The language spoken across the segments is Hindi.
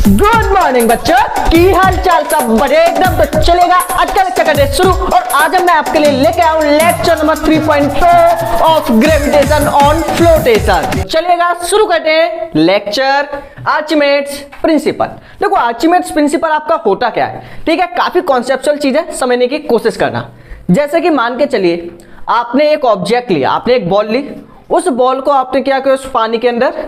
गुड मॉर्निंग बच्चों, की हाल चाल सब बढ़िया एकदम। तो चलेगा आज का लेक्चर करते शुरू। और आज मैं आपके लिए लेके आऊं lecture number 3.4 of gravitation on flotation. चलेगा शुरू करते हैं लेक्चर आर्चिमेड्स प्रिंसिपल। देखो आर्चिमेड्स प्रिंसिपल आपका होता क्या है, ठीक है, काफी कॉन्सेप्चुअल चीजें समझने की कोशिश करना। जैसे कि मान के चलिए आपने एक ऑब्जेक्ट लिया, आपने एक बॉल ली, उस बॉल को आपने क्या किया, उस पानी के अंदर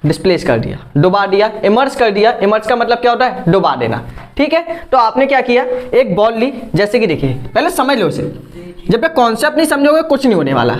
डिस्प्लेस कर दिया, डुबा दिया, इमर्स कर दिया। इमर्स का मतलब क्या होता है, डुबा देना, ठीक है। तो आपने क्या किया, एक बॉल ली, जैसे कि देखिए पहले समझ लो इसे, जब तक कॉन्सेप्ट नहीं समझोगे कुछ नहीं होने वाला।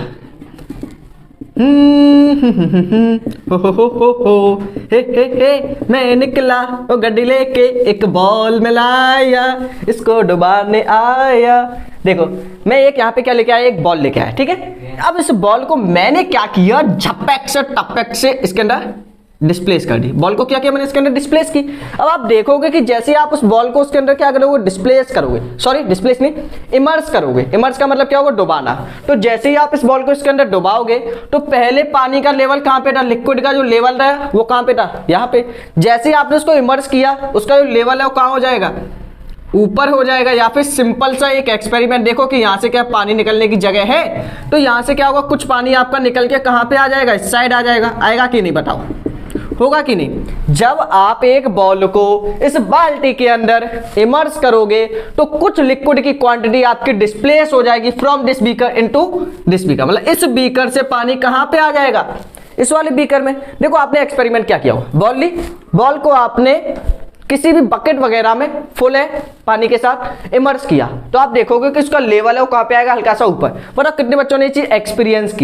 हे मैं निकला वो गड्डी लेके, एक बॉल में लाया, इसको डुबाने आया। देखो मैं एक यहाँ पे क्या लेके आया, एक बॉल लेके आया, ठीक है। अब इस बॉल को मैंने क्या किया, झपक से टपक से इसके अंदर डिस्प्लेस कर दी। बॉल को क्या किया मैंने, इसके अंदर डिस्प्लेस की। अब आप देखोगे कि जैसे आप उस बॉल को उसके अंदर क्या करोगे, डिस्प्लेस करोगे, सॉरी डिस्प्लेस नहीं, इमर्स करोगे। इमर्स का मतलब क्या होगा, डुबाना। तो जैसे ही आप इस बॉल को इसके अंदर डुबाओगे तो पहले पानी का लेवल कहाँ पे था, लिक्विड का जो लेवल था वो कहाँ पे था, यहाँ पे। जैसे ही आपने उसको इमर्स किया, उसका जो लेवल है वो कहाँ हो जाएगा, ऊपर हो जाएगा। या फिर सिंपल सा एक एक्सपेरिमेंट देखो कि यहाँ से क्या पानी निकलने की जगह है, तो यहाँ से क्या होगा, कुछ पानी आपका निकल के कहाँ पे आ जाएगा, इस साइड आ जाएगा। आएगा कि नहीं बताओ, होगा कि नहीं। जब आप एक बॉल को इस बाल्टी के अंदर इमर्स करोगे तो कुछ लिक्विड की क्वांटिटी आपकी डिस्प्लेस हो जाएगी from this beaker into this beaker. मतलब इस बीकर से पानी कहां पे आ जाएगा, इस वाले बीकर में। देखो आपने एक्सपेरिमेंट क्या किया, बॉल ली, बॉल को आपने किसी भी बकेट वगैरह में फुल है पानी के साथ इमर्स किया, तो आप देखोगे कि उसका लेवल है वो कहां पे आएगा, हल्का सा ऊपर। मतलब कितने बच्चों ने ये चीज एक्सपीरियंस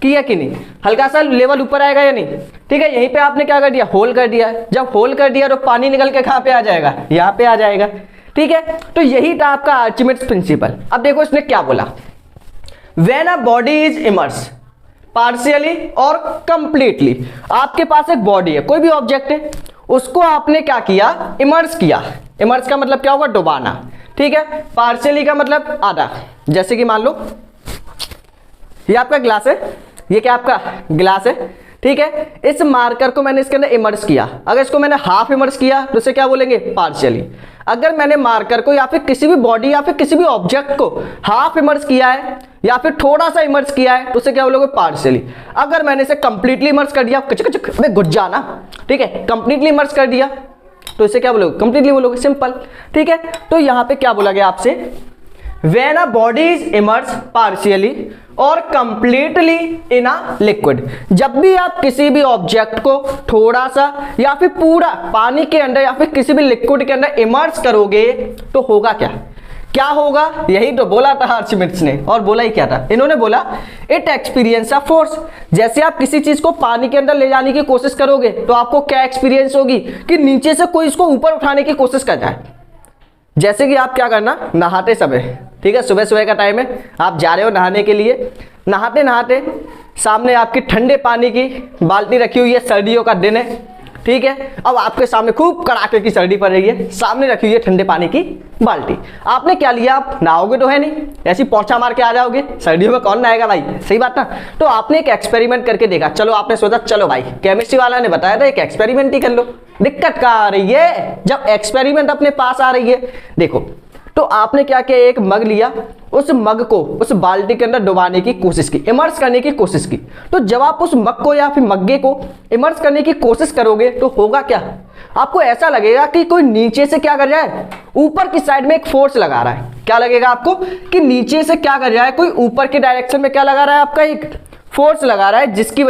किया कि नहीं, हल्का सा लेवल ऊपर आएगा या नहीं, ठीक है। यहीं पे आपने क्या कर दिया, होल कर दिया। जब होल कर दिया तो पानी निकल के कहां पे आ जाएगा, यहाँ पे आ जाएगा, ठीक है। तो यही था आपका आर्चिमेड्स प्रिंसिपल। अब देखो इसने क्या बोला, when a body is immerse partially और कंप्लीटली। आपके पास एक बॉडी है, कोई भी ऑब्जेक्ट है, उसको आपने क्या किया, इमर्स किया। इमर्स का मतलब क्या होगा, डुबाना, ठीक है। पार्शियली का मतलब आधा। जैसे कि मान लो ये आपका ग्लास है, ये क्या आपका ग्लास है, ठीक है। इस मार्कर को मैंने इसके अंदर इमर्स किया। अगर इसको मैंने हाफ इमर्स किया तो इसे क्या बोलेंगे, पार्शियली। अगर मैंने मार्कर को या फिर किसी भी बॉडी या फिर किसी भी ऑब्जेक्ट को हाफ इमर्स किया है या फिर थोड़ा सा इमर्स किया है तो उसे क्या बोलोगे, पार्शियली। अगर मैंने इसे कंप्लीटली इमर्स कर दिया, में घुस जाना, ठीक है, कंप्लीटली इमर्स कर दिया तो इसे क्या बोलोगे, कंप्लीटली बोलोगे, सिंपल, ठीक है। तो यहां पे क्या बोला गया आपसे, When a body is immersed partially और completely in a liquid। जब भी आप किसी भी ऑब्जेक्ट को थोड़ा सा या फिर पूरा पानी के अंदर या फिर किसी भी लिक्विड के अंदर इमर्स करोगे तो होगा क्या, क्या होगा, यही तो बोला था आर्चिमेड्स ने। और बोला ही क्या था, इन्होंने बोला इट एक्सपीरियंस अ फोर्स। जैसे आप किसी चीज को पानी के अंदर ले जाने की कोशिश करोगे तो आपको क्या एक्सपीरियंस होगी, कि नीचे से कोई इसको ऊपर उठाने की कोशिश कर जाए। जैसे कि आप क्या करना, नहाते समय, ठीक है, सुबह सुबह का टाइम है, आप जा रहे हो नहाने के लिए, नहाते नहाते सामने आपकी ठंडे पानी की बाल्टी रखी हुई है, सर्दियों का दिन है, ठीक है। अब आपके सामने खूब कड़ाके की सर्दी पड़ रही है, सामने रखी हुई है ठंडे पानी की बाल्टी। आपने क्या लिया, आप नहाओगे तो है नहीं, ऐसी पोंछा मार के आ जाओगे, सर्दियों में कौन नहाएगा भाई, सही बात ना। तो आपने एक एक्सपेरिमेंट करके देखा, चलो आपने सोचा चलो भाई केमिस्ट्री वाला ने बताया था एक एक्सपेरिमेंट ही कर लो। दिक्कत कहाँ आ रही है, जब एक्सपेरिमेंट अपने पास आ रही है। देखो तो आपने क्या किया, एक मग लिया, उस मग को उस बाल्टी के अंदर डुबाने की कोशिश की, इमर्स करने की कोशिश की। तो जब आप उस मग को या फिर मग्गे को इमर्स करने की कोशिश करोगे तो होगा क्या, आपको ऐसा लगेगा कि कोई नीचे से क्या कर रहा है, ऊपर की साइड में एक फोर्स लगा रहा है। क्या लगेगा आपको, कि नीचे से क्या कर रहा है, कोई ऊपर के डायरेक्शन में क्या लगा रहा है, आपका एक फोर्स लगा रहा है, जिसकी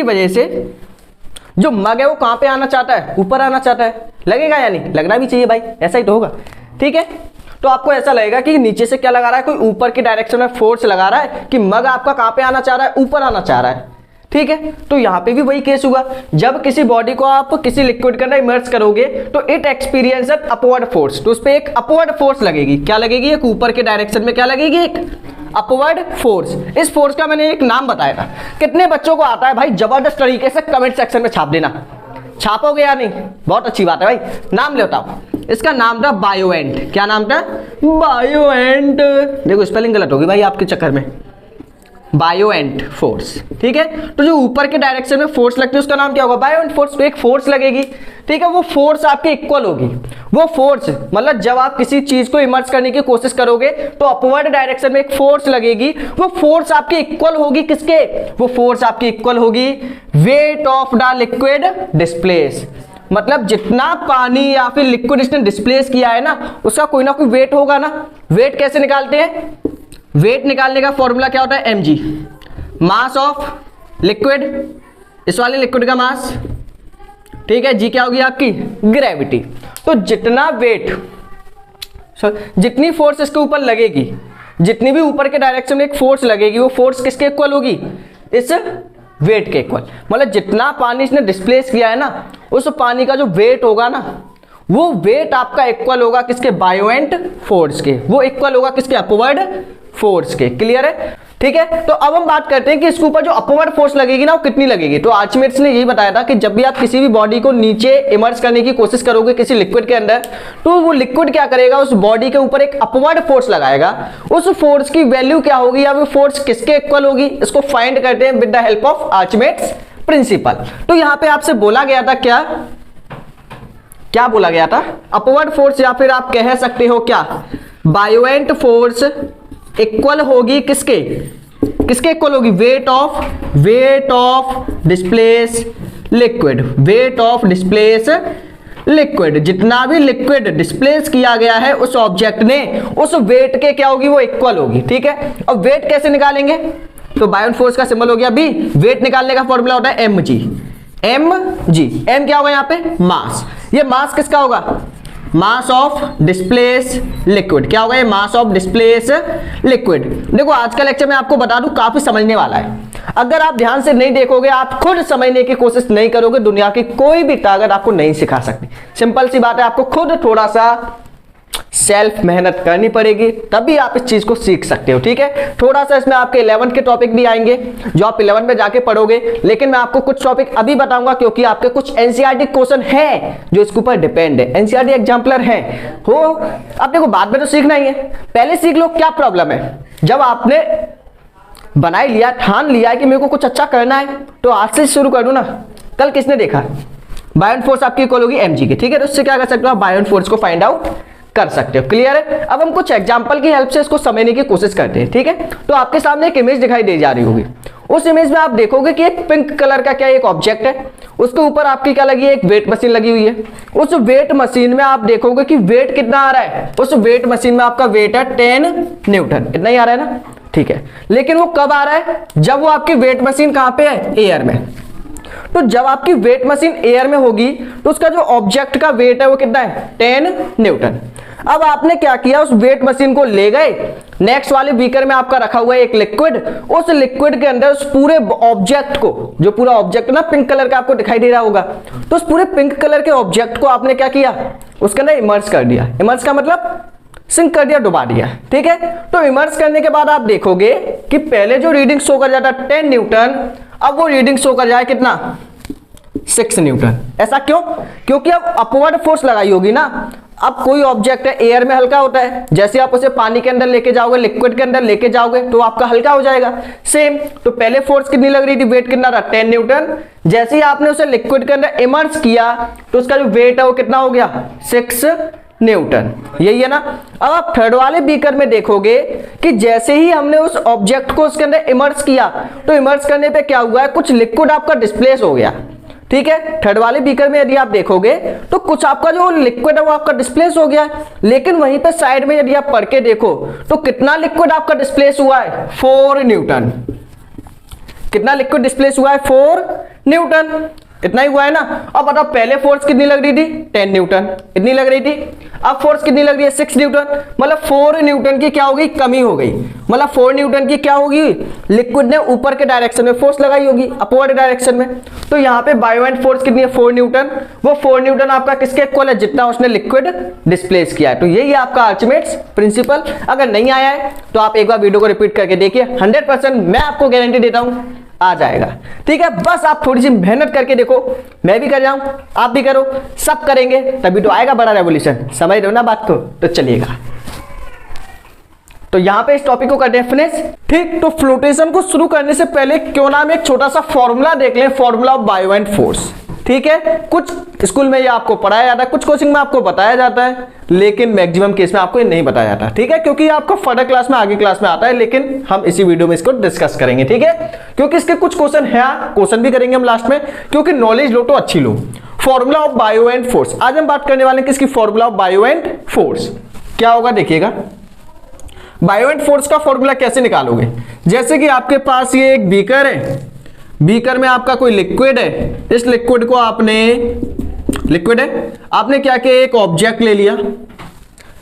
वजह से जो मग है वो कहां पे आना चाहता है, ऊपर आना चाहता है। लगेगा या नहीं, लगना भी चाहिए भाई, ऐसा ही तो होगा, ठीक है। तो आपको ऐसा लगेगा कि नीचे से क्या लगा रहा है, कोई ऊपर की डायरेक्शन में फोर्स लगा रहा है, कि मग आपका कहां पे आना चाह रहा है, ऊपर आना चाह रहा है, ठीक है। तो यहां पे भी वही केस हुआ, जब किसी बॉडी को आप किसी लिक्विड के अंदर इमर्स करोगे तो इट एक्सपीरियंस अपवर्ड फोर्स। तो उस पर एक अपवर्ड फोर्स लगेगी, क्या लगेगी, एक ऊपर के डायरेक्शन में क्या लगेगी, एक अपवर्ड फोर्स। इस फोर्स का मैंने एक नाम बताया था, कितने बच्चों को आता है भाई, जबरदस्त तरीके से कमेंट सेक्शन में छाप देना। छापोगे या नहीं, बहुत अच्छी बात है भाई, नाम ले बताओ। इसका नाम था बायोएंट। क्या नाम था, बायोएंट। देखो स्पेलिंग गलत होगी भाई आपके चक्कर में, बायोएंट फोर्स, ठीक है। तो जो ऊपर के डायरेक्शन में फोर्स लगती है उसका नाम क्या होगा, बायोएंट फोर्स। तो एक फोर्स लगेगी, ठीक है, वो फोर्स आपके इक्वल होगी। वो फोर्स मतलब जब आप किसी चीज को इमर्ज करने की कोशिश करोगे तो अपवर्ड डायरेक्शन में एक फोर्स लगेगी, वो फोर्स आपकी इक्वल होगी किसके, वो फोर्स आपकी इक्वल होगी weight of the liquid displace. मतलब जितना पानी या फिर लिक्विड इसने डिस्प्लेस किया है ना उसका कोई ना कोई वेट होगा ना। वेट कैसे निकालते हैं, वेट निकालने का फॉर्मूला क्या होता है, mg, मास ऑफ लिक्विड, इस वाले लिक्विड का मास, ठीक है, जी क्या होगी आपकी ग्रेविटी। तो जितना वेट, जितनी फोर्स इसके ऊपर लगेगी, जितनी भी ऊपर के डायरेक्शन में एक फोर्स लगेगी वो फोर्स किसके इक्वल होगी, इस वेट के इक्वल। मतलब जितना पानी इसने डिस्प्लेस किया है ना उस पानी का जो वेट होगा ना वो वेट आपका इक्वल होगा किसके, बायोएंट फोर्स के, वो इक्वल होगा किसके, अपवर्ड फोर्स के। क्लियर है, ठीक है। तो अब हम बात करते हैं कि इसके ऊपर जो अपवर्ड फोर्स लगेगी ना वो कितनी लगेगी। तो आर्चिमेड्स ने यही बताया था कि जब भी आप किसी भी बॉडी को नीचे इमर्ज करने की कोशिश करोगे किसी लिक्विड के अंदर, तो वो लिक्विड क्या करेगा, उस बॉडी के ऊपर एक अपवर्ड फोर्स लगाएगा। उस फोर्स की वैल्यू क्या होगी या वो फोर्स किसके इक्वल होगी, इसको फाइंड करते हैं with the help of Archimedes principle. तो यहां पर आपसे बोला गया था क्या बोला गया था, अपवर्ड फोर्स, या फिर आप कह सकते हो क्या, बायोएंट फोर्स इक्वल होगी किसके इक्वल होगी, weight of displace liquid, weight of displace liquid. जितना भी लिक्विड डिस्प्लेस किया गया है उस ऑब्जेक्ट ने उस वेट के क्या होगी, वो इक्वल होगी, ठीक है। और वेट कैसे निकालेंगे, तो बायोएंट फोर्स का सिंबल हो गया बी, वेट निकालने का फॉर्मूला होता है mg, एम क्या होगा यहाँ पे, मास। ये मास किसका होगा, मास ऑफ डिस्प्लेस लिक्विड। क्या होगा ये, मास ऑफ डिस्प्लेस लिक्विड। देखो आज का लेक्चर मैं आपको बता दूं काफी समझने वाला है। अगर आप ध्यान से नहीं देखोगे, आप खुद समझने की कोशिश नहीं करोगे, दुनिया की कोई भी ताकत आपको नहीं सिखा सकती। सिंपल सी बात है, आपको खुद थोड़ा सा सेल्फ मेहनत करनी पड़ेगी तभी आप इस चीज को सीख सकते हो, ठीक है। थोड़ा सा इसमें आपके 11th के टॉपिक भी आएंगे जो आप 11 में जाके पढ़ोगे, लेकिन मैं आपको कुछ टॉपिक अभी बताऊंगा क्योंकि आपके कुछ एनसीईआरटी क्वेश्चन है जो इसके ऊपर डिपेंड है, एनसीईआरटी एग्जाम्पलर है हो। अब देखो बाद में तो सीखना ही है, पहले सीख लो क्या प्रॉब्लम है। जब आपने बना ही लिया, ठान लिया है कि मेरे को कुछ अच्छा करना है, तो आज से शुरू कर दो ना। कल किसने देखा, बायोएंट फोर्स आपकी इक्वल होगी mg के, ठीक है। तो इससे क्या कर सकते हो आप, बायोएंट फोर्स को फाइंड आउट कर सकते हो। क्लियर है। अब हम कुछ एग्जांपल की हेल्प से इसको समझने की कोशिश करते हैं, ठीक है। तो आपके सामने एक इमेज दिखाई दे जा रही होगी, उस इमेज में आप देखोगे कि एक पिंक कलर का क्या एक ऑब्जेक्ट है, उसके ऊपर आपकी क्या लगी है, एक वेट मशीन लगी हुई है। उस वेट मशीन में आप देखोगे कि वेट कितना आ रहा है, उस वेट मशीन में आपका वेट है 10 न्यूटन, इतना ही आ रहा है ना, ठीक है। लेकिन वो कब आ रहा है, जब वो आपकी वेट मशीन कहां पे है, एयर में। तो जब आपकी वेट मशीन एयर में होगी तो उसका जो ऑब्जेक्ट का वेट है वो कितना है, 10 न्यूटन। अब आपने क्या किया, उस वेट मशीन को ले गए, नेक्स्ट वाले बीकर में आपका रखा हुआ है एक लिक्विड, उस लिक्विड के अंदर उस पूरे ऑब्जेक्ट को, जो पूरा ऑब्जेक्ट ना पिंक कलर का आपको दिखाई दे रहा होगा, तो उस पूरे पिंक कलर के ऑब्जेक्ट को आपने क्या किया, उसके अंदर इमर्ज कर दिया। इमर्ज का मतलब सिंक कर दिया, डुबा दिया, ठीक है। तो इमर्ज करने के बाद आप देखोगे कि पहले जो रीडिंग शो कर जाता 10 न्यूटन, अब वो रीडिंग शो कर जाए कितना, 6 न्यूटन। ऐसा क्यों, क्योंकि अब अपवर्ड फोर्स लगाई होगी ना। अब कोई ऑब्जेक्ट है एयर में हल्का होता है, जैसे आप उसे पानी के अंदर लेके जाओगे, लिक्विड के अंदर लेके जाओगे तो आपका हल्का हो जाएगा। सेम, तो पहले फोर्स कितनी लग रही थी, वेट कितना था, 10 न्यूटन। जैसे ही आपने उसे लिक्विड के अंदर इमर्ज किया तो उसका जो वेट है वो कितना हो गया, 6 न्यूटन। यही है ना। अब आप थर्ड वाले बीकर में देखोगे कि जैसे ही हमने उस ऑब्जेक्ट को उसके अंदर इमर्ज किया तो इमर्ज करने पे क्या हुआ है, कुछ लिक्विड आपका डिस्प्लेस हो गया, ठीक है। थर्ड वाले बीकर में यदि आप देखोगे तो कुछ आपका जो लिक्विड है वो आपका डिस्प्लेस हो गया है, लेकिन वहीं पे साइड में यदि आप पढ़ के देखो तो कितना लिक्विड आपका डिस्प्लेस हुआ है, 4 न्यूटन। कितना लिक्विड डिस्प्लेस हुआ है, 4 न्यूटन। इतना ही हुआ है ना। अब बताओ पहले फोर्स कितनी लग रही थी, 10 न्यूटन, इतनी लग रही थी। अब फोर्स कितनी लग रही है, 6 न्यूटन। मतलब 4 न्यूटन की क्या हो गई, कमी हो गई। मतलब 4 न्यूटन की क्या होगी, लिक्विड ने ऊपर के डायरेक्शन में फोर्स लगाई होगी, अपवर्ड डायरेक्शन में। तो यहाँ पे बायोएंट फोर्स कितनी है, 4 न्यूटन। वो 4 न्यूटन आपका किसके इक्वल है, जितना उसने लिक्विड डिस्प्लेस किया है। तो यही है आपका आर्चिमेड्स प्रिंसिपल। अगर नहीं आया है तो आप एक बार वीडियो को रिपीट करके देखिए, 100% मैं आपको गारंटी देता हूं आ जाएगा, ठीक है। बस आप थोड़ी सी मेहनत करके देखो, मैं भी कर जाऊं, आप भी करो, सब करेंगे तभी तो आएगा बड़ा रेवोल्यूशन। समझ रहे हो ना बात को, तो चलिएगा। तो तो यहाँ पे इस टॉपिक को करते हैं फिनिश। ठीक, तो फ्लोटेशन को शुरू करने से पहले क्यों ना हम एक छोटा सा फॉर्मूला देख लें, फॉर्मूला ऑफ बायोवेंट फोर्स। ठीक है, कुछ स्कूल में ये आपको पढ़ाया जाता है, कुछ कोचिंग में आपको बताया जाता है, लेकिन मैक्सिमम केस में आपको ये नहीं बताया जाता। ठीक है, क्योंकि आपको फर्दर क्लास में, आगे क्लास में आता है, लेकिन हम इसी वीडियो में इसको डिस्कस करेंगे। ठीक है, क्योंकि इसके कुछ क्वेश्चन है, क्वेश्चन भी करेंगे हम लास्ट में, क्योंकि नॉलेज लो तो अच्छी लो। फॉर्मूला ऑफ बायोवेंट फोर्स, आज हम बात करने वाले हैं किसकी, फॉर्मूला ऑफ बायोवेंट फोर्स। क्या होगा देखिएगा, बायोवेंट फोर्स का फॉर्मूला कैसे निकालोगे। जैसे कि आपके पास ये एक बीकर है, बीकर में आपका कोई लिक्विड है, इस लिक्विड को आपने, लिक्विड है, आपने क्या किया, एक ऑब्जेक्ट ले लिया,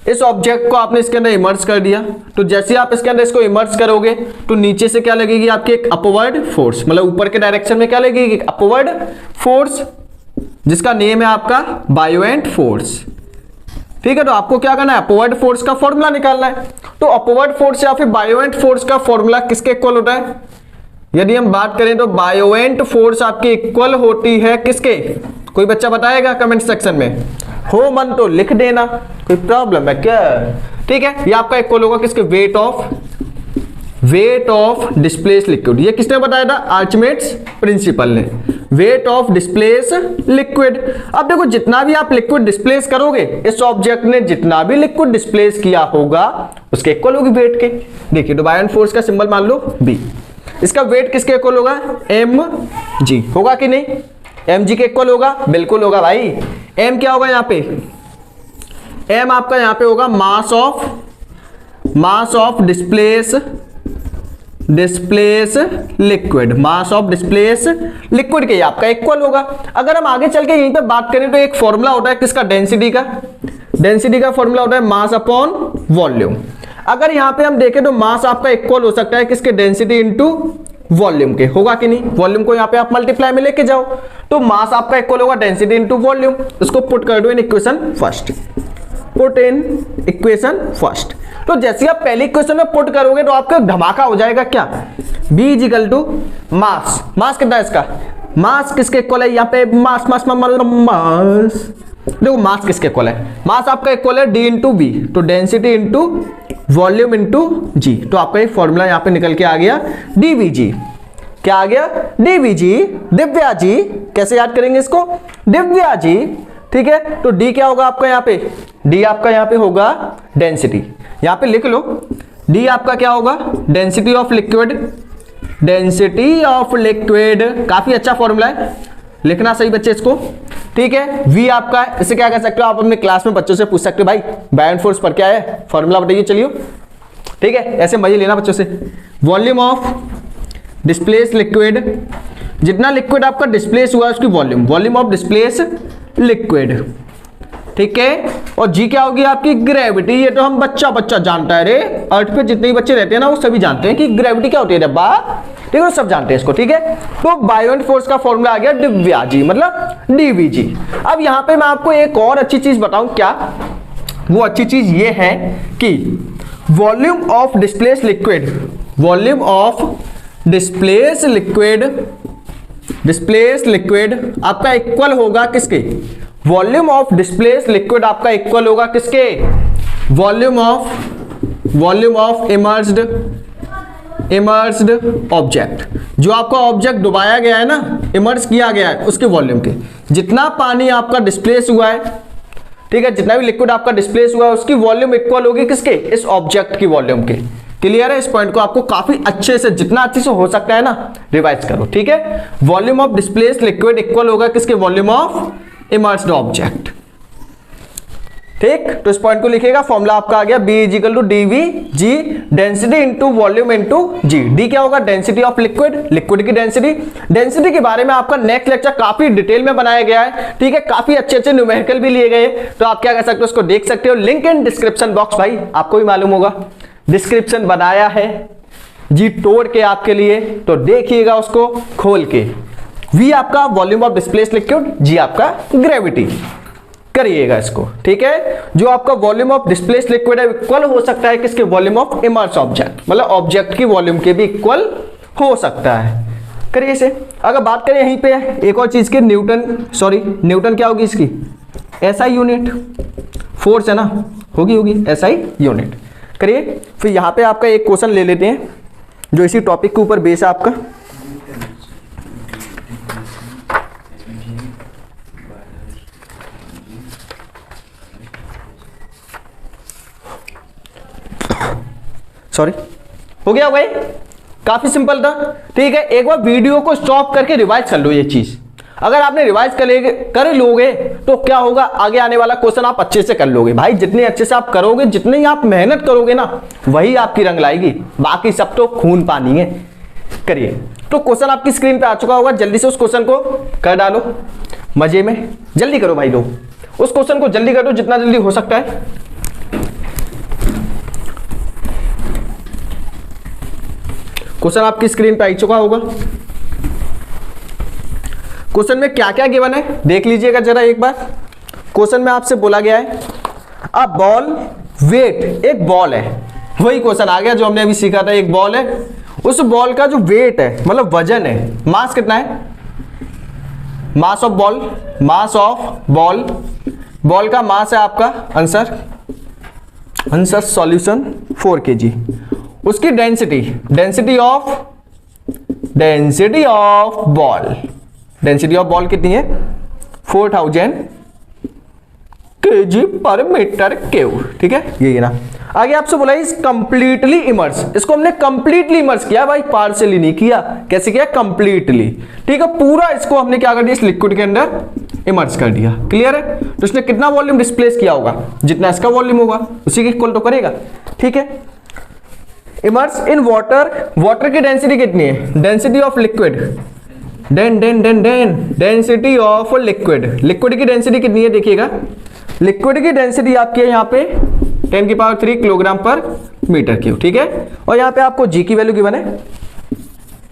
इस ऑब्जेक्ट को आपने इसके अंदर इमर्ज कर दिया। तो जैसे आप इसके अंदर इसको इमर्ज करोगे तो नीचे से क्या लगेगी आपकी, एक अपवर्ड फोर्स, मतलब ऊपर के डायरेक्शन में क्या लगेगी, अपवर्ड फोर्स, जिसका नेम है आपका बायोवेंट फोर्स। ठीक है, तो आपको क्या करना है, अपवर्ड फोर्स का फॉर्मूला निकालना है। तो अपवर्ड फोर्स या फिर बायोवेंट फोर्स का फॉर्मूला किसके इक्वल होता है, यदि हम बात करें तो बायोवेंट फोर्स आपकी इक्वल होती है किसके, कोई बच्चा बताएगा कमेंट सेक्शन में, हो मन तो लिख देना, कोई प्रॉब्लम है क्या। ठीक है, ये आपका इक्वल होगा किसके, वेट ऑफ डिस्प्लेस लिक्विड। ये किसने बताया था, आर्चिमेड्स प्रिंसिपल ने, वेट ऑफ डिस्प्लेस लिक्विड। अब देखो जितना भी आप लिक्विड डिस्प्लेस करोगे, इस ऑब्जेक्ट ने जितना भी लिक्विड डिस्प्लेस किया होगा उसके इक्वल होगी वेट के। देखिए, तो बायोवेंट फोर्स का सिंबल मान लो बी, इसका वेट किसके इक्वल होगा, एम जी, होगा कि नहीं, एम जी के इक्वल होगा, बिल्कुल होगा भाई। एम क्या होगा यहाँ पे, एम आपका यहाँ पे होगा mass of displace liquid, mass of displace liquid के आपका इक्वल होगा। अगर हम आगे चल के यहीं पे बात करें तो एक फॉर्मूला होता है किसका, डेंसिटी का फॉर्मूला होता है मास अपॉन वॉल्यूम। अगर यहां पे हम देखें तो मास आपका इक्वल हो सकता है किसके, डेंसिटी इनटू वॉल्यूम के, होगा कि नहीं। वॉल्यूम को यहां पे आप मल्टीप्लाई में लेके जाओ तो मास आपका इक्वल होगा डेंसिटी इनटू वॉल्यूम। इसको पुट कर दो in equation first, put in equation first. तो जैसे आप पहली इक्वेशन में पुट करोगे तो आपका धमाका हो जाएगा क्या, B इक्वल टू मास, मास कितना है इसका, मास किसके इक्वल है यहाँ पे, मास देखो मास किसके इक्वल है, मास आपका इक्वल है D इंटू बी, तो डेंसिटी इंटू वॉल्यूम इंटू जी। तो आपका एक फॉर्मूला यहाँ पे निकल के आ गया DVG। क्या आ गया, DVG, दिव्या जी। कैसे याद करेंगे इसको, दिव्या जी। ठीक है, तो D क्या होगा आपका यहाँ पे, D आपका यहाँ पे होगा डेंसिटी, यहाँ पे लिख लो D आपका क्या होगा, density of liquid, density of liquid. काफी अच्छा फॉर्मूला है, लिखना सही बच्चे इसको। ठीक है, V आपका है, इसे क्या कह सकते हो आप अपने क्लास में बच्चों से पूछ सकते हो, भाई बायोवेंट फोर्स पर क्या है, फॉर्मूला बताइए चलिए। ठीक है, ऐसे मजे लेना बच्चों से। वॉल्यूम ऑफ डिस्प्लेस लिक्विड, जितना लिक्विड आपका डिस्प्लेस हुआ उसकी volume, volume of displace liquid. ठीक है, और जी क्या होगी आपकी, ग्रेविटी। ये तो हम बच्चा जानता है रे, अर्थ पे जितने भी बच्चे रहते हैं ना वो सभी जानते हैं कि ग्रेविटी क्या होती है डब्बा। ठीक है, सब जानते हैं इसको। ठीक है, तो बायोवेंट फोर्स का फॉर्मूला आ गया दिव्या जी, मतलब DVG। अब यहां पे मैं आपको एक और अच्छी चीज बताऊं, क्या वो अच्छी चीज ये है कि volume of displace liquid, volume of displace liquid आपका इक्वल होगा किसके, वॉल्यूम ऑफ डिस्प्लेस लिक्विड आपका इक्वल होगा किसके, वॉल्यूम ऑफ इमर्ज्ड ऑब्जेक्ट। जो आपका ऑब्जेक्ट डुबाया गया है ना, इमर्ज किया गया है, उसके वॉल्यूम के, जितना पानी आपका डिस्प्लेस हुआ है, ठीक है, जितना भी लिक्विड आपका डिस्प्लेस हुआ है उसकी वॉल्यूम इक्वल होगी किसके, इस ऑब्जेक्ट की वॉल्यूम के। क्लियर है, इस पॉइंट को आपको काफी अच्छे से, जितना अच्छे से हो सकता है ना रिवाइज करो। ठीक है, volume of displace liquid equal होगा किसके, वॉल्यूम ऑफ इमर्ज्ड ऑब्जेक्ट। ठीक, तो इस पॉइंट को लिखिएगा, फॉर्मूला आपका आ गया B equal to DVG, density into volume into g. D क्या होगा, डेंसिटी ऑफ लिक्विड, लिक्विड की डेंसिटी। डेंसिटी के बारे में आपका नेक्स्ट लेक्चर काफी डिटेल में बनाया गया है। ठीक है, काफी अच्छे न्यूमेरिकल भी लिए गए, तो आप क्या कर सकते हो, उसको देख सकते हो, लिंक इन डिस्क्रिप्शन बॉक्स। भाई आपको भी मालूम होगा डिस्क्रिप्शन बनाया है जी तोड़ के आपके लिए, तो देखिएगा उसको खोल के। V आपका volume of displace liquid, G आपका ग्रेविटी, करिएगा इसको। ठीक है, जो आपका वॉल्यूम ऑफ डिस्प्लेस लिक्विड है इक्वल हो सकता है किसके, वॉल्यूम ऑफ इमर्ज्ड ऑब्जेक्ट, मतलब ऑब्जेक्ट की वॉल्यूम के भी इक्वल हो सकता है। करिए इसे। अगर बात करें यहीं पे एक और चीज की, न्यूटन क्या होगी इसकी, SI यूनिट, फोर्स है ना, होगी SI यूनिट। करिए। फिर यहाँ पे आपका एक क्वेश्चन ले लेते हैं जो इसी टॉपिक के ऊपर बेस है आपका। सॉरी, हो गया भाई, काफी सिंपल था। ठीक है, एक बार वीडियो को स्टॉप करके रिवाइज कर लो ये चीज। अगर आपने रिवाइज कर लोगे तो क्या होगा, आगे आने वाला क्वेश्चन आप अच्छे से कर लोगे भाई। जितने अच्छे से आप करोगे, जितनी आप मेहनत करोगे ना, वही आपकी रंग लाएगी, बाकी सब तो खून पानी है। करिए। तो क्वेश्चन आपकी स्क्रीन पे आ चुका होगा, जल्दी से उस क्वेश्चन को कर डालो मजे में। जल्दी करो भाई लोग, उस क्वेश्चन को जल्दी करो जितना जल्दी हो सकता है। क्वेश्चन आपकी स्क्रीन पे आ चुका होगा। क्वेश्चन में क्या क्या गिवन है देख लीजिएगा जरा एक बार। क्वेश्चन में आपसे बोला गया है अ बॉल वेट, एक बॉल है, वही क्वेश्चन आ गया जो हमने अभी सीखा था। एक बॉल है, उस बॉल का जो वेट है मतलब वजन है, मास कितना है, mass of ball, mass of ball, ball का मास है आपका आंसर सॉल्यूशन 4 kg। उसकी density, density of ball, density of ball कितनी है 4000 kg पर मीटर क्यूब। ठीक है, ये ना। आगे आपसे बोला इस कंप्लीटली इमर्स, इसको हमने कंप्लीटली इमर्स किया भाई, पार्शियली नहीं किया। कैसे किया, कंप्लीटली। ठीक है, पूरा इसको हमने क्या कर दिया, इस लिक्विड के अंदर इमर्स कर दिया। क्लियर है। तो इसने कितना वॉल्यूम डिस्प्लेस किया होगा, जितना इसका वॉल्यूम होगा उसी के इक्वल तो करेगा। ठीक है, इमर्स इन वाटर, वाटर की डेंसिटी कितनी है, density of liquid, density of liquid, liquid की डेंसिटी कितनी है देखिएगा। लिक्विड की डेंसिटी आपकी है यहाँ पे 10³ किलोग्राम पर मीटर क्यूब। ठीक है, और यहाँ पे आपको जी की वैल्यू गिवन है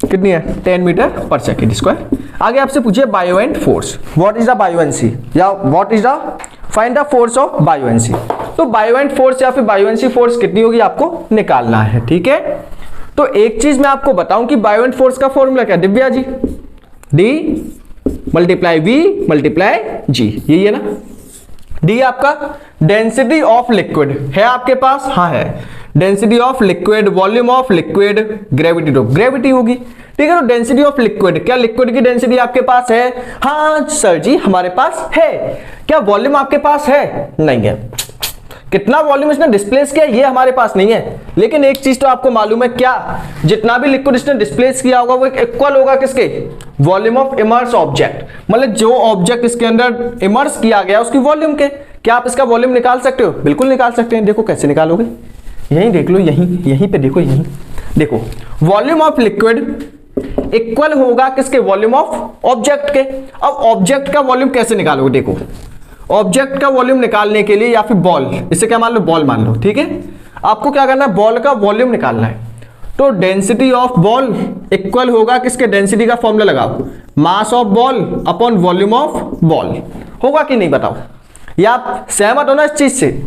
कितनी है, 10 मीटर पर सेकेंड स्क्वायर। आगे आपसे पूछिए buoyant force, what is the buoyancy, या what is the find the force of buoyancy. तो बायोएंट फोर्स या फिर बायोएंसी फोर्स कितनी होगी आपको निकालना है। ठीक है, तो एक चीज मैं आपको बताऊं कि बायोएंट फोर्स का फॉर्मूला क्या है Divya ji, D multiply V multiply G, यही है ना। D आपका डेंसिटी ऑफ लिक्विड है आपके पास, हाँ है, density of liquid, volume of liquid, gravity, तो ग्रेविटी होगी। ठीक है, तो डेंसिटी ऑफ लिक्विड, क्या लिक्विड की डेंसिटी आपके पास है, हाँ सर जी हमारे पास है। क्या वॉल्यूम आपके पास है, नहीं है। कितना वॉल्यूम इसने डिस्प्लेस किया ये हमारे पास नहीं है, लेकिन एक चीज तो आपको मालूम है, क्या जितना भी लिक्विड इसने डिस्प्लेस किया होगा वो इक्वल होगा किसके, वॉल्यूम ऑफ इमर्स ऑब्जेक्ट, मतलब जो ऑब्जेक्ट इसके अंदर इमर्स किया गया उसकी वॉल्यूम के। क्या आप इसका वॉल्यूम निकाल सकते हो, बिल्कुल निकाल सकते हैं। देखो कैसे निकालोगे, यहीं देख लो, यहीं पे देखो, यहीं देखो, वॉल्यूम ऑफ लिक्विड इक्वल होगा किसके, वॉल्यूम ऑफ ऑब्जेक्ट के। अब ऑब्जेक्ट का वॉल्यूम कैसे निकालोगे, देखो ऑब्जेक्ट का वॉल्यूम निकालने के लिए, या फिर बॉल, इसे क्या मान लो, बॉल मान लो। ठीक है, आपको क्या करना है, बॉल का वॉल्यूम निकालना है। तो डेंसिटी ऑफ बॉल इक्वल होगा किसके, डेंसिटी का फॉर्मूला लगाओ, mass of ball upon volume of ball. होगा कि नहीं बताओ, या आप सहमत हो ना इस चीज से।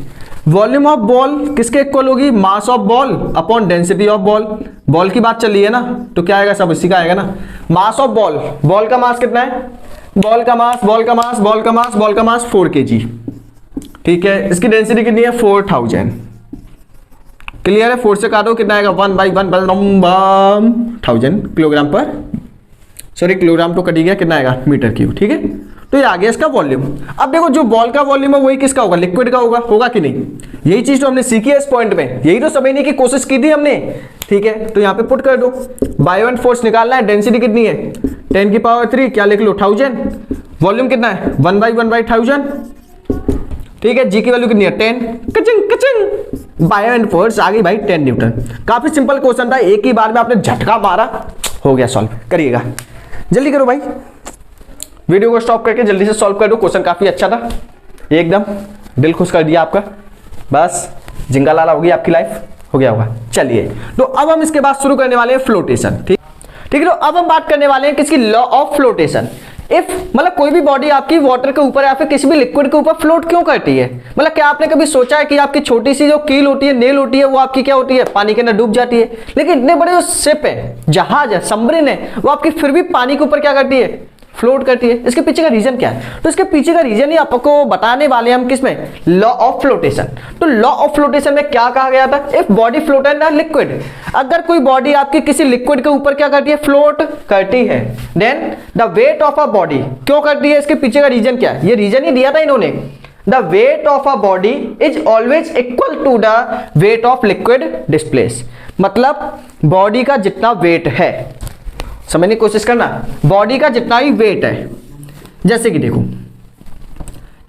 वॉल्यूम ऑफ बॉल किसके इक्वल होगी, mass of ball upon density of ball. Ball की बात चल रही है ना, तो क्या आएगा, सब इसी का आएगा ना। मास ऑफ बॉल, बॉल का मास कितना है, बॉल का मास 4 kg। ठीक है, इसकी डेंसिटी कितनी है 4000। क्लियर है, 4 से काटो कितना आएगा, 1/1000 किलोग्राम पर, सॉरी किलोग्राम तो कट गया, कितना आएगा मीटर क्यूब। ठीक है, तो ये आ गया इसका वॉल्यूम। अब देखो जो बॉल का वॉल्यूम है वही किसका होगा, लिक्विड का होगा कि नहीं। यही चीज तो हमने सीखी है इस पॉइंट में, यही तो समझने की कोशिश की थी हमने। ठीक है, तो यहाँ पे पुट कर दो, बायोएंट फोर्स निकालना है, डेंसिटी कितनी है 10³ क्या लिख लो 1000, वॉल्यूम कितना है 1/1000। ठीक है, जी की वैल्यू कितनी है 10, कचिंग बायोएंट फोर्स आ गई भाई 10 न्यूटन। काफी सिंपल क्वेश्चन था, एक ही बार में आपने झटका मारा, हो गया सॉल्व। करिएगा, जल्दी करो भाई, वीडियो को स्टॉप करके जल्दी से सॉल्व कर दो। क्वेश्चन काफी अच्छा था, एकदम दिल खुश कर दिया आपका, बस जिंगा लाला होगी आपकी लाइफ, हो गया होगा। चलिए, तो अब हम इसके बाद शुरू करने वाले हैं फ्लोटेशन। ठीक है, तो अब हम बात करने वाले हैं किसकी, लॉ ऑफ फ्लोटेशन। इफ मतलब कोई भी बॉडी आपकी वाटर के ऊपर या फिर किसी भी लिक्विड के ऊपर फ्लोट क्यों करती है, मतलब क्या आपने कभी सोचा है कि आपकी छोटी सी जो कील होती है, नेल होती है, वो आपकी क्या होती है, पानी के अंदर डूब जाती है। लेकिन इतने बड़े जो शिप है, जहाज है, सबमरीन है, वो आपकी फिर भी पानी के ऊपर क्या करती है, फ्लोट करती है। इसके पीछे का रीजन क्या है? तो इसके पीछे का रीजन ही आपको बताने वाले हैं हम किसमें, लॉ ऑफ फ्लोटेशन। तो लॉ ऑफ फ्लोटेशन में क्या कहा गया था, if body float in a liquid, अगर कोई बॉडी आपकी किसी लिक्विड के ऊपर क्या करती है, फ्लोट करती है, then the weight of a body, क्यों करती है, इसके पीछे का रीजन क्या है, ये रीजन ही दिया था इन्होंने, the weight of a body is always equal to the weight of liquid displace. मतलब बॉडी का जितना वेट है, समझने की कोशिश करना, बॉडी का जितना भी वेट है, जैसे कि देखो,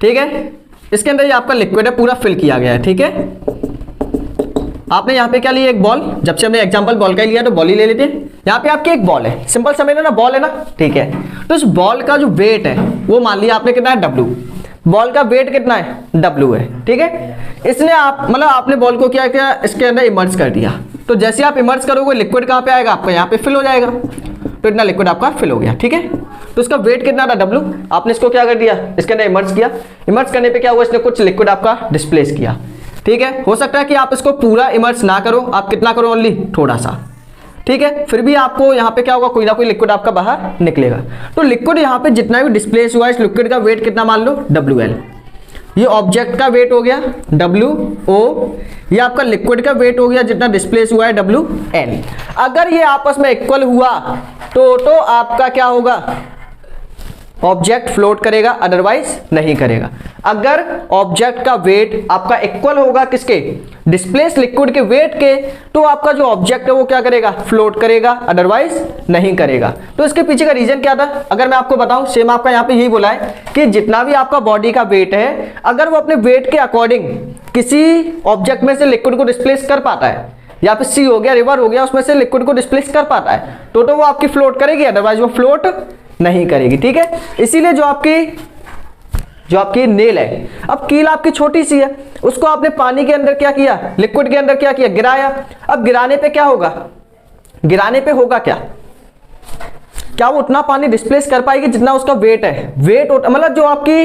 ठीक है, इसके अंदर ये आपका लिक्विड है, पूरा फिल किया गया है, ठीक है। आपने यहाँ पे क्या लिया, एक बॉल, जब से हमने एग्जांपल बॉल का ही लिया तो बॉल ही ले लेते हैं। यहाँ पे आपकी एक बॉल है, सिंपल समझ ना, बॉल है ना, ठीक है। तो इस बॉल का जो वेट है वो मान लिया आपने कितना है, W। बॉल का वेट कितना है, W है, ठीक है। इसलिए आप मतलब आपने बॉल को क्या किया, इसके अंदर इमर्स कर दिया। तो जैसे आप इमर्स करोगे, लिक्विड कहाँ पे आएगा, आपका यहाँ पे फिल हो जाएगा। तो इतना लिक्विड आपका फिल हो गया, ठीक है। तो इसका वेट कितना था, W। आपने इसको क्या कर दिया, इसके अंदर इमर्स किया। इमर्स करने पे क्या हुआ, इसने कुछ लिक्विड आपका डिस्प्लेस किया, ठीक है। हो सकता है कि आप इसको पूरा इमर्स ना करो, आप कितना करो, ओनली थोड़ा सा, ठीक है। फिर भी आपको यहाँ पे क्या होगा, कोई ना कोई लिक्विड आपका बाहर निकलेगा। तो लिक्विड यहाँ पे जितना भी डिस्प्लेस हुआ, इस लिक्विड का वेट कितना मान लो, WL। ये ऑब्जेक्ट का वेट हो गया WO, ये आपका लिक्विड का वेट हो गया जितना डिस्प्लेस हुआ है WL। अगर ये आपस में इक्वल हुआ तो आपका क्या होगा, ऑब्जेक्ट फ्लोट करेगा, अदरवाइज नहीं करेगा। अगर ऑब्जेक्ट का वेट आपका इक्वल होगा किसके, डिस्प्लेस लिक्विड के वेट के, तो आपका जो ऑब्जेक्ट है वो क्या करेगा, फ्लोट करेगा, अदरवाइज नहीं करेगा। तो इसके पीछे का रीजन क्या था, अगर मैं आपको बताऊं, सेम आपका यहाँ पे यही बोला है कि जितना भी आपका बॉडी का वेट है, अगर वो अपने वेट के अकॉर्डिंग किसी ऑब्जेक्ट में से लिक्विड को डिस्प्लेस कर पाता है, या फिर सी हो गया, रिवर हो गया, उसमें से लिक्विड को डिस्प्लेस कर पाता है, तो वो आपकी फ्लोट करेगी, अदरवाइज वो फ्लोट नहीं करेगी, ठीक है। इसीलिए जो आपकी नेल है, अब कील आपकी छोटी सी है, उसको आपने पानी के अंदर क्या किया, लिक्विड के अंदर क्या किया, गिराया। अब गिराने पे क्या होगा, गिराने पे होगा क्या वो उतना पानी डिस्प्लेस कर पाएगी जितना उसका वेट है, वेट मतलब जो आपकी,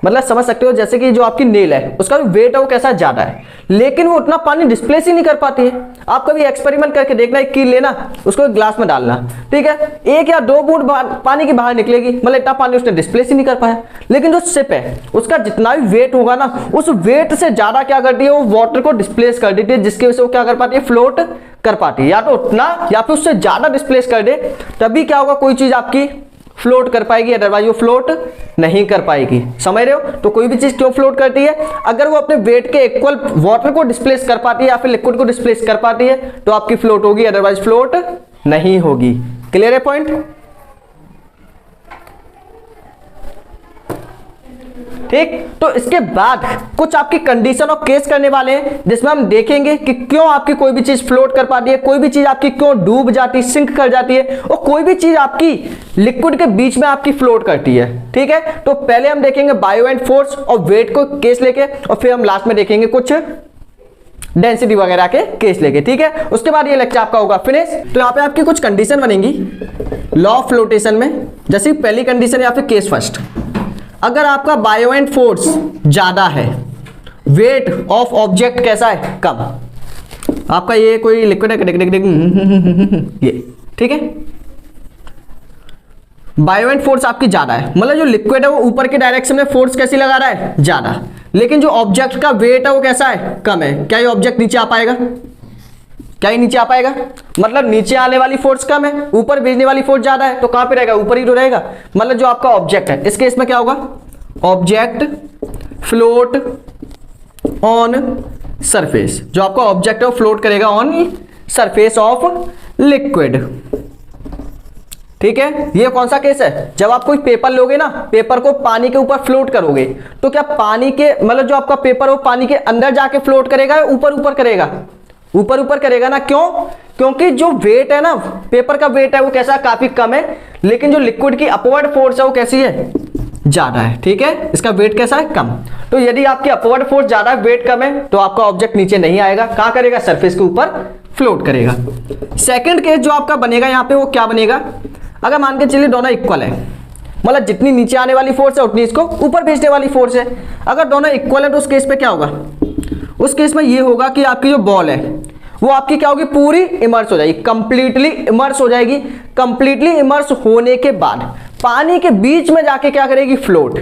मतलब समझ सकते हो, जैसे कि जो आपकी नेल है उसका वेट है वो कैसा ज्यादा है, लेकिन वो उतना पानी डिस्प्लेस ही नहीं कर पाती है। आप कभी एक्सपेरिमेंट करके देखना, एक कील लेना, उसको एक ग्लास में डालना, ठीक है, 1 या 2 बूंद पानी की बाहर निकलेगी, मतलब इतना पानी उसने डिस्प्लेस ही नहीं कर पाया। लेकिन जो सिप है उसका जितना भी वेट होगा ना, उस वेट से ज्यादा क्या करती है, वो वाटर को डिस्प्लेस कर देती है, जिसकी वजह से वो क्या कर पाती है, फ्लोट कर पाती है। या तो उतना या फिर उससे ज्यादा डिस्प्लेस कर दे, तभी क्या होगा, कोई चीज आपकी फ्लोट कर पाएगी, अदरवाइज वो फ्लोट नहीं कर पाएगी। समझ रहे हो। तो कोई भी चीज क्यों फ्लोट करती है, अगर वो अपने वेट के इक्वल वाटर को डिस्प्लेस कर पाती है या फिर लिक्विड को डिस्प्लेस कर पाती है तो आपकी फ्लोट होगी, अदरवाइज फ्लोट नहीं होगी। क्लियर है पॉइंट, ठीक। तो इसके बाद कुछ आपकी कंडीशन और केस करने वाले हैं, जिसमें हम देखेंगे कि क्यों आपकी कोई भी चीज फ्लोट कर पाती है, कोई भी चीज आपकी क्यों डूब जाती है, सिंक कर जाती है, और कोई भी चीज आपकी लिक्विड के बीच में आपकी फ्लोट करती है, ठीक है। तो पहले हम देखेंगे बायोएंट फोर्स और वेट को केस लेके, और फिर हम लास्ट में देखेंगे कुछ डेंसिटी वगैरह के केस लेके, ठीक है। उसके बाद ये लेक्चर आपका होगा फिनिश। तो यहाँ पे आपकी कुछ कंडीशन बनेंगी लॉ ऑफ फ्लोटेशन में, जैसे पहली कंडीशन या फिर केस फर्स्ट, अगर आपका बायोएंट फोर्स ज्यादा है, वेट ऑफ ऑब्जेक्ट कैसा है, कम, आपका ये कोई लिक्विड है, ये, ठीक है, बायोएंट फोर्स आपकी ज्यादा है, मतलब जो लिक्विड है वो ऊपर के डायरेक्शन में फोर्स कैसी लगा रहा है, ज्यादा, लेकिन जो ऑब्जेक्ट का वेट है वो कैसा है, कम है। क्या ये ऑब्जेक्ट नीचे आ पाएगा, क्या ये नीचे आ पाएगा, मतलब नीचे आने वाली फोर्स कम है, ऊपर भेजने वाली फोर्स ज्यादा है, तो कहां पे रहेगा, ऊपर ही तो रहेगा। मतलब जो आपका ऑब्जेक्ट है, इस केस में क्या होगा, ऑब्जेक्ट फ्लोट ऑन सरफेस, जो आपका ऑब्जेक्ट है वो फ्लोट करेगा ऑन सरफेस ऑफ लिक्विड, ठीक है। ये कौन सा केस है, जब आप कोई पेपर लोगे ना, पेपर को पानी के ऊपर फ्लोट करोगे, तो क्या पानी के मतलब जो आपका पेपर है वो पानी के अंदर जाके फ्लोट करेगा या ऊपर ऊपर करेगा, ऊपर ऊपर करेगा ना, क्यों, क्योंकि जो वेट है ना, पेपर का वेट है वो कैसा, काफी कम है, लेकिन जो लिक्विड की अपवर्ड फोर्स है वो कैसी है, ज्यादा है, ठीक है, इसका वेट कैसा है, कम। तो यदि आपकी अपवर्ड फोर्स ज्यादा है, वेट कम है, तो आपका ऑब्जेक्ट नीचे नहीं आएगा, कहां करेगा, सरफेस के ऊपर फ्लोट करेगा। सेकंड केस जो आपका बनेगा यहाँ पे वो क्या बनेगा, अगर मान के चलिए दोनों इक्वल है, मतलब जितनी नीचे आने वाली फोर्स है उतनी इसको ऊपर भेजने वाली फोर्स है, अगर दोनों इक्वल है तो उस केस पे क्या होगा, उस केस में ये होगा कि आपकी जो बॉल है वो आपकी क्या होगी, पूरी इमर्स हो जाएगी, कंप्लीटली इमर्स हो जाएगी। कंप्लीटली इमर्स होने के बाद पानी के बीच में जाके क्या करेगी, फ्लोट,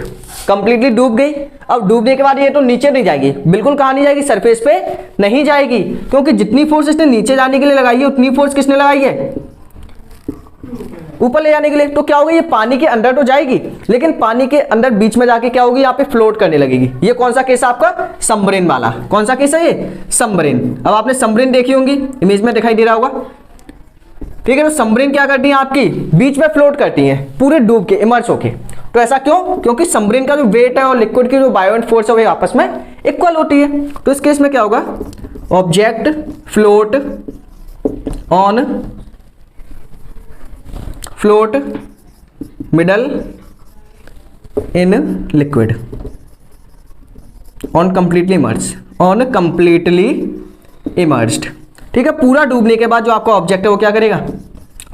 कंप्लीटली डूब गई। अब डूबने के बाद ये तो नीचे नहीं जाएगी, बिल्कुल कहाँ नहीं जाएगी, सरफेस पे नहीं जाएगी, क्योंकि जितनी फोर्स इसने नीचे जाने के लिए लगाई है उतनी फोर्स किसने लगाई है, ऊपर ले जाने के लिए। तो क्या होगा, ये पानी के अंदर तो जाएगी लेकिन पानी के अंदर बीच में जाके क्या होगी, यहाँ पे फ्लोट करने लगेगी। ये कौन सा केस है आपका, सबमरीन वाला। कौन सा केस है ये, सबमरीन। अब आपने सबमरीन देखी होंगी, इमेज में दिखाई दे रहा होगा, ठीक है। तो सबमरीन क्या करती है आपकी, बीच में फ्लोट करती है पूरे डूब के, इमर्ज होके। तो ऐसा क्यों, क्योंकि सबमरीन का जो वेट है और लिक्विड की जो बायोएंट फोर्स है वो आपस में इक्वल होती है। तो इस केस में क्या होगा, object float on float middle in liquid on completely emerge, on completely emerged, ठीक है। पूरा डूबने के बाद जो आपका ऑब्जेक्ट है वो क्या करेगा,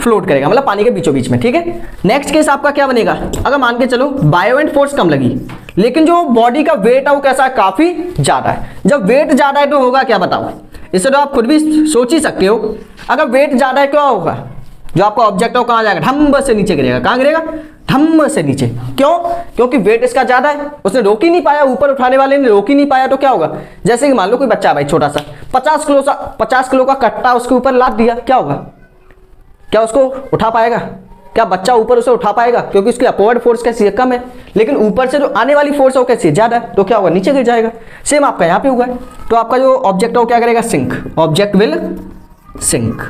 फ्लोट करेगा, मतलब पानी के बीचों बीच में, ठीक है। नेक्स्ट केस आपका क्या बनेगा, अगर मान के चलो बायोएंट फोर्स कम लगी लेकिन जो बॉडी का वेट है वो कैसा है, काफी ज्यादा है। जब वेट ज्यादा है तो होगा क्या, बताओ, इसे तो आप खुद भी सोच ही सकते हो। अगर वेट ज्यादा है क्या होगा, जो आपका ऑब्जेक्ट है वो कहां जाएगा, ढम से नीचे गिरेगा। कहां गिरेगा, ढम से नीचे। क्यों, क्योंकि वेट इसका ज्यादा है, उसने रोक ही नहीं पाया, ऊपर उठाने वाले ने रोक ही नहीं पाया। तो क्या होगा, जैसे कि मान लो कोई बच्चा है भाई छोटा सा, 50 किलो का कट्टा उसके ऊपर लाद दिया, क्या होगा, क्या उसको उठा पाएगा, क्या बच्चा ऊपर उसे उठा पाएगा, क्योंकि उसकी अपवर्ड फोर्स कैसी है, कम है, लेकिन ऊपर से जो आने वाली फोर्स है वो कैसी है, ज्यादा है। तो क्या होगा, नीचे गिर जाएगा। सेम आपका यहाँ पे हुआ है। तो आपका जो ऑब्जेक्ट है वो क्या करेगा, सिंक, ऑब्जेक्ट विल सिंक।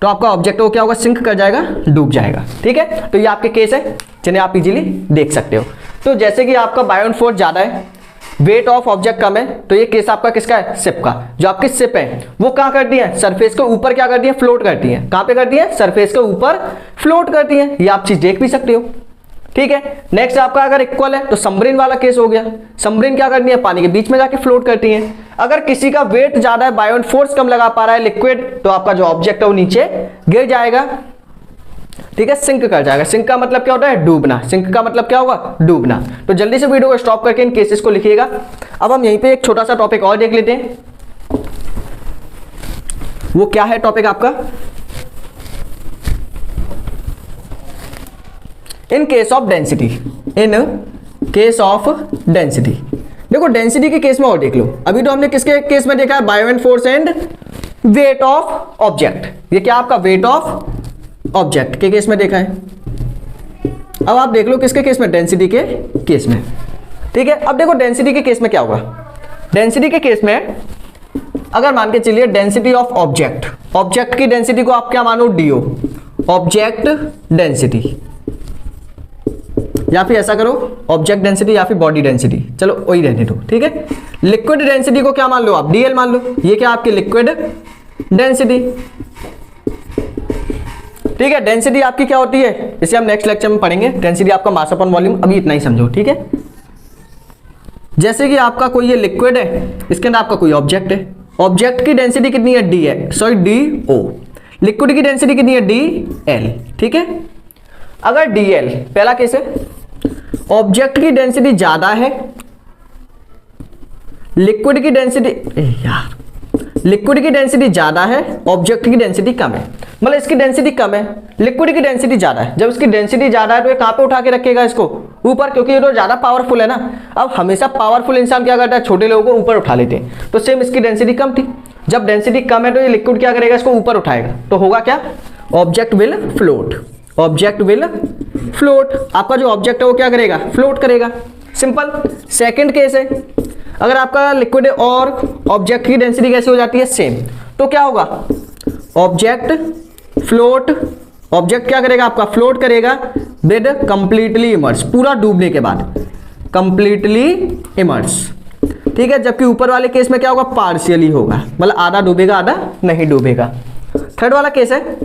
तो आपका ऑब्जेक्ट वो क्या होगा, सिंक कर जाएगा, डूब जाएगा, ठीक है। तो ये आपके केस है जिन्हें आप इजीली देख सकते हो। तो जैसे कि आपका बायोएंट फोर्स ज्यादा है, वेट ऑफ ऑब्जेक्ट कम है, तो ये केस आपका किसका है, शिप का। जो आपकी शिप है वो कहां करती है, सरफेस के ऊपर क्या करती है, फ्लोट करती है। कहां पे करती है, सरफेस के ऊपर फ्लोट करती है। ये आप चीज देख भी सकते हो, ठीक है। नेक्स्ट आपका अगर इक्वल है तो सबमरीन वाला केस हो गया। सबमरीन क्या करती है, पानी के बीच में जाके फ्लोट करती है। अगर किसी का वेट ज्यादा है, बायोएंट फोर्स कम लगा पा रहा है लिक्विड, तो आपका जो ऑब्जेक्ट है वो नीचे गिर जाएगा, ठीक है, सिंक कर जाएगा। सिंक का मतलब क्या होता है, डूबना। सिंक का मतलब क्या होगा, डूबना। तो जल्दी से वीडियो को स्टॉप करके इन केसेस को लिखिएगा। अब हम यहीं पे एक छोटा सा टॉपिक और देख लेते हैं। वो क्या है टॉपिक आपका, in case of density. In case of density, देखो डेंसिटी के केस में और देख लो। अभी तो हमने किसके केस में देखा है, buoyant force and weight of object. ये क्या आपका वेट ऑफ ऑब्जेक्ट के केस में देखा है। अब आप देख लो किसके केस में, डेंसिटी के केस में, ठीक है। अब देखो डेंसिटी के केस में क्या होगा। डेंसिटी के केस में अगर मान के चलिए डेंसिटी ऑफ ऑब्जेक्ट, ऑब्जेक्ट की डेंसिटी को आप क्या मानो, डीओ, ऑब्जेक्ट डेंसिटी, या फिर ऐसा करो ऑब्जेक्ट डेंसिटी या फिर बॉडी डेंसिटी, चलो वही रहने दो, ठीक है। लिक्विड डेंसिटी को क्या मान लो आप, डीएल मान लो। ये क्या आपकी लिक्विड डेंसिटी, ठीक है। डेंसिटी आपकी क्या होती है, इसे हम नेक्स्ट लेक्चर में पढ़ेंगे। डेंसिटी आपका मास अपॉन वॉल्यूम, अभी इतना ही समझो, ठीक है। जैसे कि आपका कोई ये लिक्विड है, इसके अंदर आपका कोई ऑब्जेक्ट है, ऑब्जेक्ट की डेंसिटी कितनी है, डी है, सॉरी डी ओ। लिक्विड की डेंसिटी कितनी है, डी एल, ठीक है। अगर डी एल, पहला केस है, ऑब्जेक्ट की डेंसिटी ज्यादा है, लिक्विड की डेंसिटी, यार लिक्विड की डेंसिटी ज्यादा है, ऑब्जेक्ट की डेंसिटी कम है। मतलब इसकी डेंसिटी कम है, लिक्विड की डेंसिटी ज्यादा है। जब इसकी डेंसिटी ज्यादा है तो ये कहां पे उठा के रखेगा इसको, ऊपर, क्योंकि ये तो ज्यादा पावरफुल है ना। अब हमेशा पावरफुल इंसान क्या करता है, छोटे लोगों को ऊपर उठा लेते हैं। तो सेम इसकी डेंसिटी कम थी, जब डेंसिटी कम है तो ये लिक्विड क्या करेगा, इसको ऊपर उठाएगा। तो होगा क्या, object will float, object will float. आपका जो ऑब्जेक्ट है वो क्या करेगा, फ्लोट करेगा, सिंपल। सेकंड केस है, अगर आपका लिक्विड है और ऑब्जेक्ट की डेंसिटी कैसे हो जाती है, सेम, तो क्या होगा, ऑब्जेक्ट फ्लोट, ऑब्जेक्ट क्या करेगा आपका, फ्लोट करेगा विद कंप्लीटली इमर्स, पूरा डूबने के बाद कंप्लीटली इमर्स, ठीक है। जबकि ऊपर वाले केस में क्या होगा, पार्शियली होगा, मतलब आधा डूबेगा आधा नहीं डूबेगा। थर्ड वाला केस है,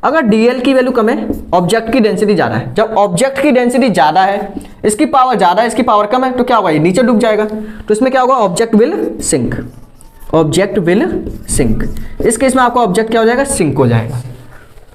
अगर डीएल की वैल्यू कम है, ऑब्जेक्ट की डेंसिटी ज्यादा है। जब ऑब्जेक्ट की डेंसिटी ज्यादा है, इसकी पावर ज्यादा है, इसकी पावर कम है, तो क्या होगा, ये नीचे डूब जाएगा। तो इसमें क्या होगा, object will sink, object will sink. इस केस में आपका ऑब्जेक्ट क्या हो जाएगा, सिंक हो जाएगा,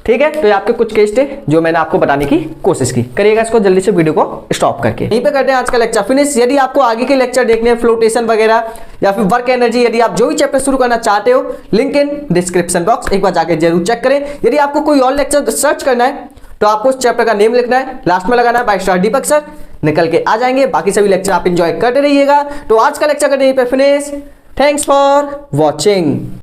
ठीक है। तो ये आपके कुछ केस थे जो मैंने आपको बताने की कोशिश की। करिएगा इसको जल्दी से वीडियो को स्टॉप करके। यहीं पे करते हैं आज का लेक्चर फिनिश। यदि आपको आगे के लेक्चर देखने हैं, फ्लोटेशन वगैरह या फिर वर्क एनर्जी, यदि आप जो भी चैप्टर शुरू करना चाहते हो, लिंक इन डिस्क्रिप्शन बॉक्स, एक बार जाके जरूर चेक करें। यदि आपको कोई और लेक्चर सर्च करना है तो आपको उस चैप्टर का नेम लिखना है, लास्ट में लगाना है बाय स्टार दीपक सर, निकल के आ जाएंगे। बाकी सभी लेक्चर आप इंजॉय करते रहिएगा। तो आज का लेक्चर करते यहीं पे फिनिश। Thanks for watching.